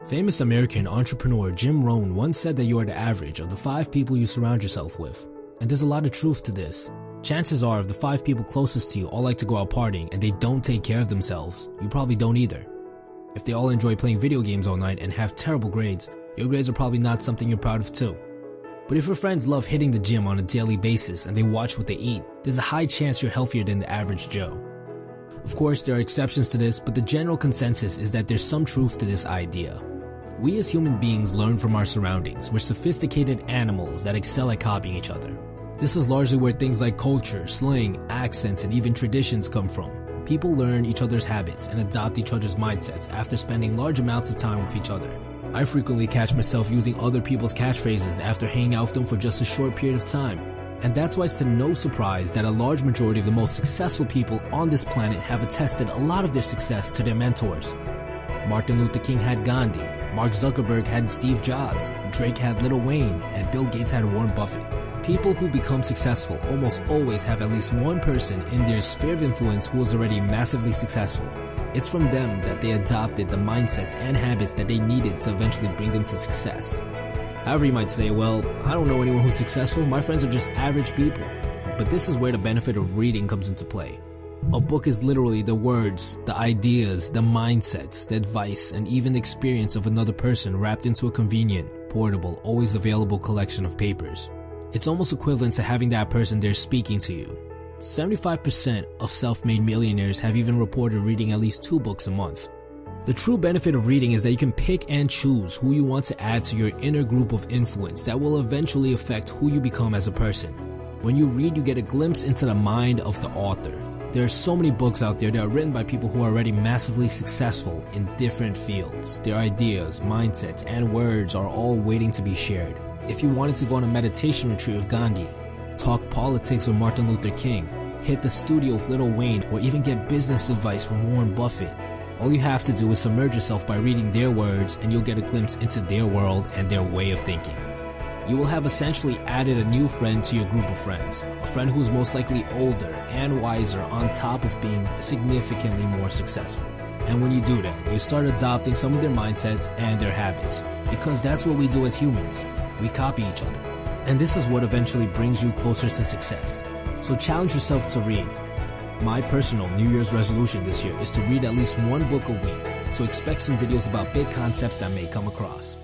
Famous American entrepreneur Jim Rohn once said that you are the average of the 5 people you surround yourself with. And there's a lot of truth to this. Chances are, if the 5 people closest to you all like to go out partying and they don't take care of themselves, you probably don't either. If they all enjoy playing video games all night and have terrible grades, your grades are probably not something you're proud of too. But if your friends love hitting the gym on a daily basis and they watch what they eat, there's a high chance you're healthier than the average Joe. Of course, there are exceptions to this, but the general consensus is that there's some truth to this idea. We as human beings learn from our surroundings. We're sophisticated animals that excel at copying each other. This is largely where things like culture, slang, accents, and even traditions come from. People learn each other's habits and adopt each other's mindsets after spending large amounts of time with each other. I frequently catch myself using other people's catchphrases after hanging out with them for just a short period of time. And that's why it's to no surprise that a large majority of the most successful people on this planet have attested a lot of their success to their mentors. Martin Luther King had Gandhi, Mark Zuckerberg had Steve Jobs, Drake had Lil Wayne, and Bill Gates had Warren Buffett. People who become successful almost always have at least one person in their sphere of influence who is already massively successful. It's from them that they adopted the mindsets and habits that they needed to eventually bring them to success. However, you might say, well, I don't know anyone who's successful, my friends are just average people. But this is where the benefit of reading comes into play. A book is literally the words, the ideas, the mindsets, the advice, and even the experience of another person wrapped into a convenient, portable, always available collection of papers. It's almost equivalent to having that person there speaking to you. 75% of self-made millionaires have even reported reading at least 2 books a month. The true benefit of reading is that you can pick and choose who you want to add to your inner group of influence that will eventually affect who you become as a person. When you read, you get a glimpse into the mind of the author. There are so many books out there that are written by people who are already massively successful in different fields. Their ideas, mindsets, and words are all waiting to be shared. If you wanted to go on a meditation retreat with Gandhi, talk politics with Martin Luther King, hit the studio with Lil Wayne, or even get business advice from Warren Buffett, all you have to do is submerge yourself by reading their words and you'll get a glimpse into their world and their way of thinking. You will have essentially added a new friend to your group of friends, a friend who is most likely older and wiser on top of being significantly more successful. And when you do that, you start adopting some of their mindsets and their habits, because that's what we do as humans. We copy each other. And this is what eventually brings you closer to success. So challenge yourself to read. My personal New Year's resolution this year is to read at least 1 book a week, so expect some videos about big concepts that may come across.